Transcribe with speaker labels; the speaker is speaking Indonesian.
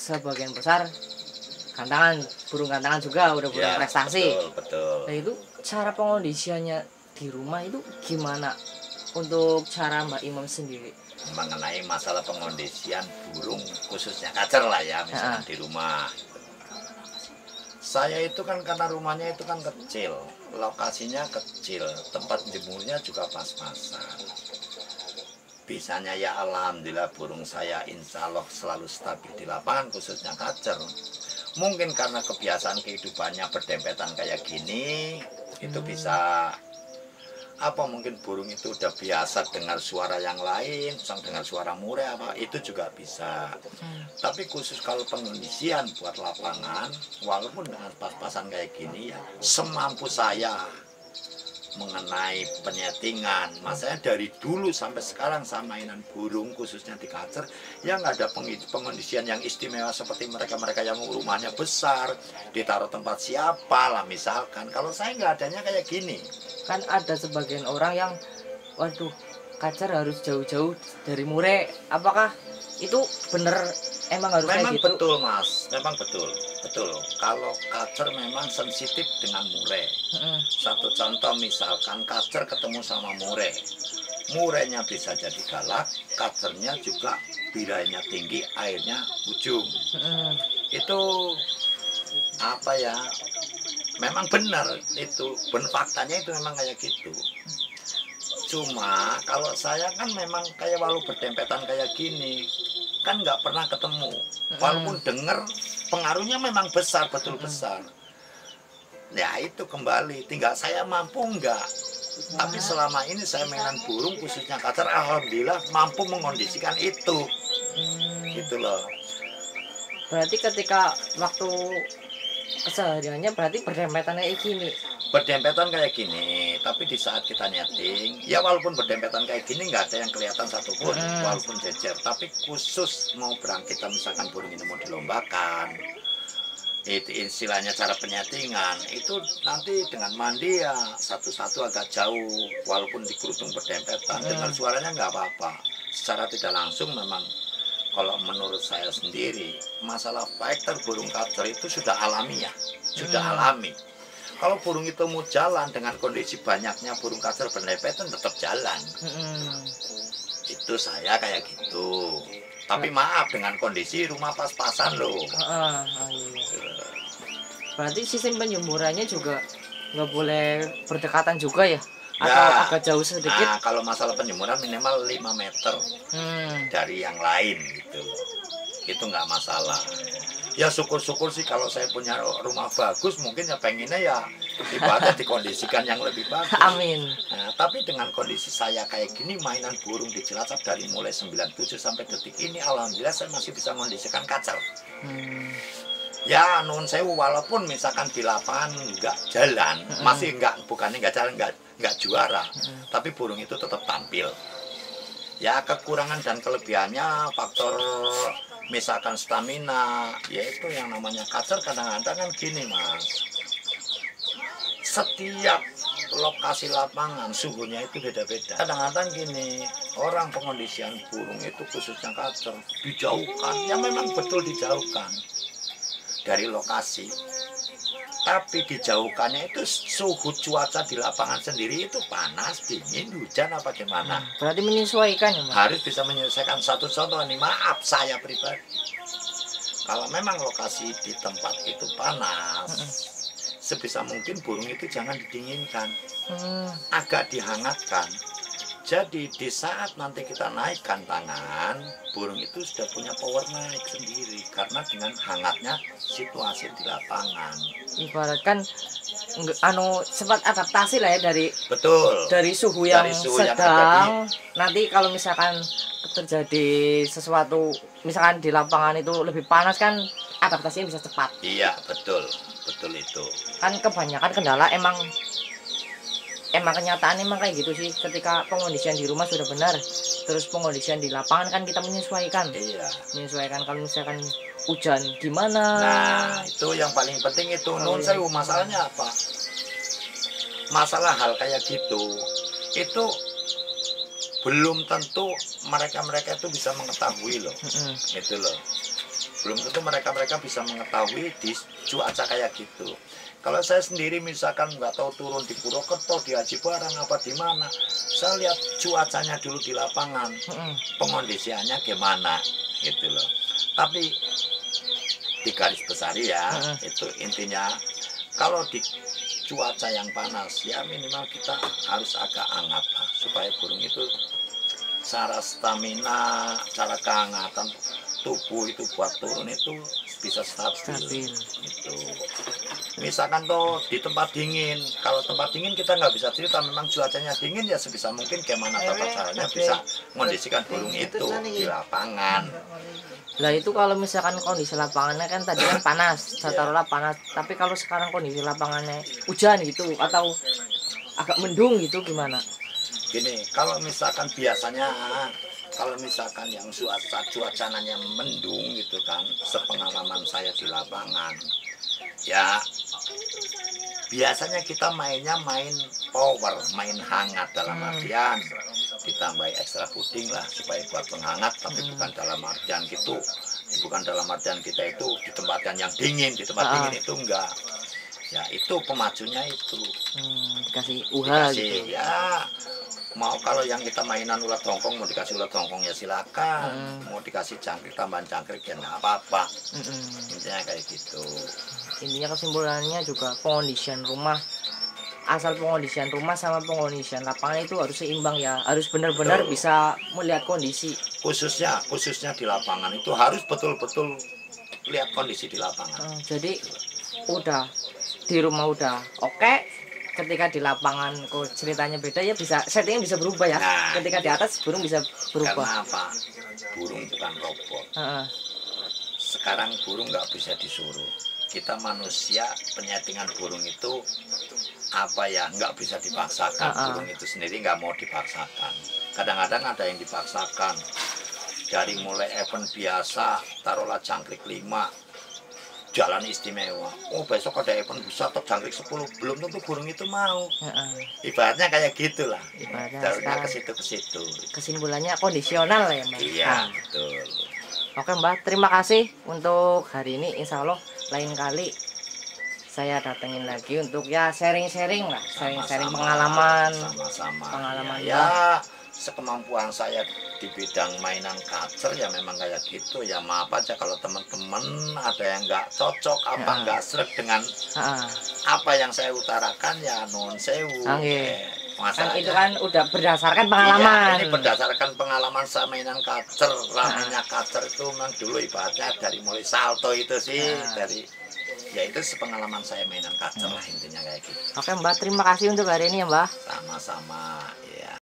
Speaker 1: sebagian besar kantangan, burung kantangan juga udah burung
Speaker 2: Ya,
Speaker 1: prestasi.
Speaker 2: betul.
Speaker 1: Nah itu cara pengondisiannya di rumah itu gimana untuk cara Mbak Imam sendiri?
Speaker 2: Mengenai masalah pengondisian burung khususnya kacer lah ya, misalkan di rumah. Saya itu kan karena rumahnya itu kan kecil, lokasinya kecil, tempat jemurnya juga pas-pasan. Bisanya ya alhamdulillah burung saya insya Allah selalu stabil di lapangan khususnya kacer. Mungkin karena kebiasaan kehidupannya berdempetan kayak gini, itu bisa apa mungkin burung itu udah biasa dengar suara yang lain, dengar suara murai apa itu juga bisa. Tapi khusus kalau pengondisian buat lapangan, walaupun dengan pas-pasan kayak gini ya, semampu saya mengenai penyetingan. Masanya dari dulu sampai sekarang saya mainan burung khususnya di kacer, ya nggak ada pengondisian yang istimewa seperti mereka-mereka yang rumahnya besar, ditaruh tempat siapa lah misalkan. Kalau saya nggak adanya kayak gini.
Speaker 1: Kan ada sebagian orang yang waduh kacer harus jauh-jauh dari murai, apakah itu bener emang harus
Speaker 2: Memang
Speaker 1: kayak gitu?
Speaker 2: betul mas, memang betul. Kalau kacer memang sensitif dengan murai. Satu contoh misalkan kacer ketemu sama murai, murainya bisa jadi galak, kacernya juga birainya tinggi, airnya ujung. Itu apa ya? Memang benar itu, faktanya itu memang kayak gitu. Cuma kalau saya kan memang kayak walau berdempetan kayak gini, kan nggak pernah ketemu. Walaupun dengar pengaruhnya memang besar, betul besar. Ya itu kembali, tinggal saya mampu nggak. Tapi selama ini saya mainan burung khususnya kacer, alhamdulillah mampu mengondisikan itu. Gitu loh.
Speaker 1: Berarti ketika waktu kesehariannya berarti berdempetan kayak gini.
Speaker 2: Berdempetan kayak gini, tapi di saat kita nyeting, ya walaupun berdempetan kayak gini nggak ada yang kelihatan satupun, walaupun jejer. Tapi khusus mau berangkat, misalkan burung ini mau dilombakan, itu istilahnya cara penyetingan, itu nanti dengan mandi ya satu-satu agak jauh, walaupun di kerudung berdempetan, dengar suaranya nggak apa-apa. Secara tidak langsung memang, kalau menurut saya sendiri, masalah fighter burung kacer itu sudah alami ya, sudah alami. Kalau burung itu mau jalan dengan kondisi banyaknya burung kacer berdempetan tetap jalan. Itu saya kayak gitu. Tapi maaf dengan kondisi rumah pas-pasan loh.
Speaker 1: Iya. Berarti sistem penjemurannya juga nggak boleh berdekatan juga ya? Atau agak jauh sedikit?
Speaker 2: Nah, kalau masalah penjemuran minimal 5 meter dari yang lain gitu. Itu nggak masalah. Ya syukur-syukur sih kalau saya punya rumah bagus, mungkin ya pengennya ya ibaratnya dikondisikan yang lebih bagus.
Speaker 1: Amin.
Speaker 2: Nah, tapi dengan kondisi saya kayak gini, mainan burung di Cilacap dari mulai 97 sampai detik ini, alhamdulillah saya masih bisa mengondisikan kacer. Ya nun sewu, walaupun misalkan di lapangan nggak jalan, masih bukannya nggak jalan, nggak juara, tapi burung itu tetap tampil. Ya kekurangan dan kelebihannya faktor misalkan stamina, yaitu yang namanya kacer kadang-kadang kan gini mas, setiap lokasi lapangan suhunya itu beda-beda. Kadang-kadang gini, orang pengondisian burung itu khususnya kacer dijauhkan, ya memang betul dijauhkan dari lokasi. Tapi dijauhkannya itu suhu cuaca di lapangan sendiri itu panas, dingin, hujan apa gimana.
Speaker 1: Berarti menyesuaikan ya Mas?
Speaker 2: Harus bisa menyelesaikan. Satu contoh nih, maaf saya pribadi. Kalau memang lokasi di tempat itu panas, sebisa mungkin burung itu jangan didinginkan, agak dihangatkan. Jadi di saat nanti kita naikkan tangan, burung itu sudah punya power naik sendiri karena dengan hangatnya situasi di lapangan.
Speaker 1: Ibaratkan sempat adaptasi lah ya dari suhu yang sedang. Nanti kalau misalkan terjadi sesuatu, misalkan di lapangan itu lebih panas kan adaptasinya bisa cepat.
Speaker 2: Iya betul itu.
Speaker 1: Kan kebanyakan kendala emang kenyataan emang kayak gitu sih. Ketika pengondisian di rumah sudah benar, terus pengondisian di lapangan kan kita menyesuaikan. Menyesuaikan kalau misalkan hujan gimana.
Speaker 2: Nah itu yang paling penting itu. Nun sewu, masalahnya apa? Masalah hal kayak gitu itu belum tentu mereka itu bisa mengetahui loh. Itu loh. belum tentu mereka bisa mengetahui di cuaca kayak gitu. Kalau saya sendiri misalkan nggak tahu turun di Purwokerto, di Aji Barang apa di mana, saya lihat cuacanya dulu di lapangan, pengondisiannya gimana gitu loh. Tapi di garis besar ya, itu intinya kalau di cuaca yang panas ya minimal kita harus agak hangat lah, supaya burung itu cara stamina, cara kehangatan tubuh itu buat turun itu bisa stabil. Gitu. Misalkan tuh di tempat dingin, kalau tempat dingin kita nggak bisa cerita, memang cuacanya dingin ya sebisa mungkin gimana tata caranya bisa mengondisikan burung itu di lapangan.
Speaker 1: Lah itu kalau misalkan kondisi lapangannya kan tadi kan panas, taruhlah panas. Tapi kalau sekarang kondisi lapangannya hujan gitu atau agak mendung gitu gimana?
Speaker 2: Gini, kalau misalkan biasanya kalau misalkan yang cuacanya mendung gitu kan, sepengalaman saya di lapangan, ya biasanya kita mainnya main power, main hangat dalam artian ditambahi ekstra puding lah supaya buat penghangat, tapi bukan dalam artian gitu, bukan dalam artian kita itu ditempatkan yang dingin, di tempat dingin itu enggak. Ya itu pemajunya itu
Speaker 1: dikasih
Speaker 2: gitu. Ya mau kalau yang kita mainan ulat hongkong, mau dikasih ulat hongkong ya silakan, mau dikasih cangkrik, tambahan cangkrik ya nggak apa-apa. Intinya kayak gitu.
Speaker 1: Intinya kesimpulannya juga pengondisian rumah, asal pengondisian rumah sama pengondisian lapangan itu harus seimbang ya, harus benar-benar bisa melihat kondisi.
Speaker 2: Khususnya di lapangan itu harus betul-betul lihat kondisi di lapangan.
Speaker 1: Jadi udah di rumah udah oke, ketika di lapangan kok ceritanya beda ya, bisa settingnya bisa berubah ya. Nah, ketika di atas burung bisa berubah.
Speaker 2: Karena apa? Burung bukan robot. Sekarang burung nggak bisa disuruh. Kita manusia penyetingan burung itu apa ya, nggak bisa dipaksakan. Burung itu sendiri nggak mau dipaksakan. Kadang-kadang ada yang dipaksakan. Dari mulai event biasa, taruhlah jangkrik 5, jalan istimewa. Oh besok ada event besar atau jangkrik 10, belum tentu burung itu mau. Ibaratnya kayak gitulah. Ibaratnya ke situ.
Speaker 1: Kesimpulannya kondisional lah ya Mbak.
Speaker 2: Iya, betul.
Speaker 1: Oke Mbak, terima kasih untuk hari ini. Insya Allah lain kali saya datengin lagi untuk ya sharing-sharing lah, sharing pengalaman.
Speaker 2: Sama-sama.
Speaker 1: Pengalaman
Speaker 2: ya. Sekemampuan saya di bidang mainan kacer ya memang kayak gitu ya. Maaf aja kalau teman-teman ada yang nggak cocok apa nggak sreg dengan apa yang saya utarakan ya non sewu.
Speaker 1: Kan itu kan udah berdasarkan pengalaman.
Speaker 2: Iya, ini berdasarkan pengalaman saya mainan kacer. Ramenya kacer itu memang dulu ibaratnya dari mulai salto itu sih, dari ya itu sepengalaman saya mainan kacer lah intinya kayak gitu.
Speaker 1: Oke Mbak, terima kasih untuk hari ini ya Mbak.
Speaker 2: Sama-sama ya.